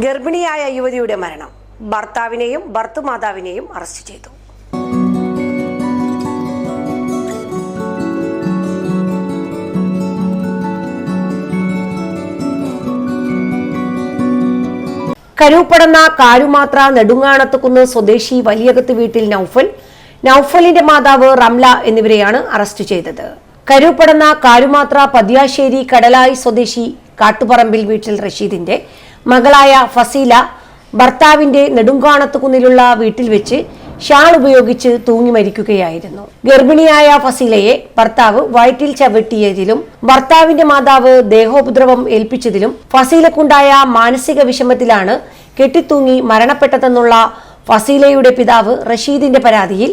ഗർഭിണിയായ യുവതിയുടെ മരണം. ഭർത്താവിനെയും ഭർത്തൃമാതാവിനെയും അറസ്റ്റ് ചെയ്തു. കരൂപ്പടന്ന കാരുമാത്ര നെടുങ്ങാണത്തുകുന്ന് സ്വദേശി വലിയകത്ത് വീട്ടിൽ നൌഫലിന്റെ മാതാവ് റംല എന്നിവരെയാണ് അറസ്റ്റ് ചെയ്തത്. കരൂപ്പടന്ന കാരുമാത്ര പതിയാശ്ശേരി കടലായി സ്വദേശി കാട്ടുപറമ്പിൽ വീട്ടിൽ റഷീദിന്റെ മകളായ ഫസീല ഭർത്താവിന്റെ നെടുങ്കാണത്തുകുന്നിലുള്ള വീട്ടിൽ വെച്ച് ഷാൾ ഉപയോഗിച്ച് തൂങ്ങി മരിക്കുകയായിരുന്നു. ഗർഭിണിയായ ഫസീലയെ ഭർത്താവ് വയറ്റിൽ ചവിട്ടിയതിലും ഭർത്താവിന്റെ മാതാവ് ദേഹോപദ്രവം ഏൽപ്പിച്ചതിലും ഫസീലക്കുണ്ടായ മാനസിക വിഷമത്തിലാണ് കെട്ടിത്തൂങ്ങി മരണപ്പെട്ടതെന്നുള്ള ഫസീലയുടെ പിതാവ് റഷീദിന്റെ പരാതിയിൽ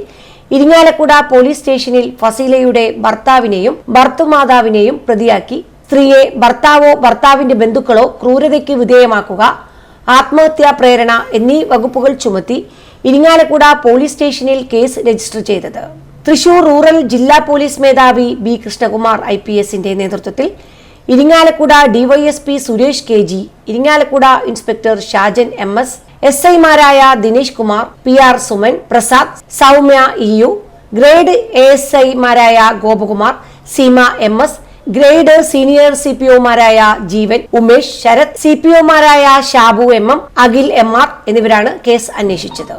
ഇരിങ്ങാലക്കുട പോലീസ് സ്റ്റേഷനിൽ ഫസീലയുടെ ഭർത്താവിനെയും ഭർത്തൃമാതാവിനെയും പ്രതിയാക്കി സ്ത്രീയെ ഭർത്താവോ ഭർത്താവിന്റെ ബന്ധുക്കളോ ക്രൂരതയ്ക്ക് വിധേയമാക്കുക, ആത്മഹത്യാ പ്രേരണ എന്നീ വകുപ്പുകൾ ചുമത്തി ഇരിങ്ങാലക്കുട പോലീസ് സ്റ്റേഷനിൽ കേസ് രജിസ്റ്റർ ചെയ്തത്. തൃശൂർ റൂറൽ ജില്ലാ പോലീസ് മേധാവി ബി കൃഷ്ണകുമാർ IPSന്റെ നേതൃത്വത്തിൽ Irinjalakuda DYSP Suresh KG, Irinjalakuda inspector Shajan MS, SI മാരായ Dinesh Kumar, PR Suman, Prasad, Soumya EU, grade ASI മാരായ Gopakumar, Seema MS, grade senior CPO മാരായ ജീവൻ, ഉമേഷ്, ശരത്, CPO മാരായ ഷാബു MM, അഖിൽ MR എന്നിവരാണ് കേസ് അന്വേഷിച്ചത്.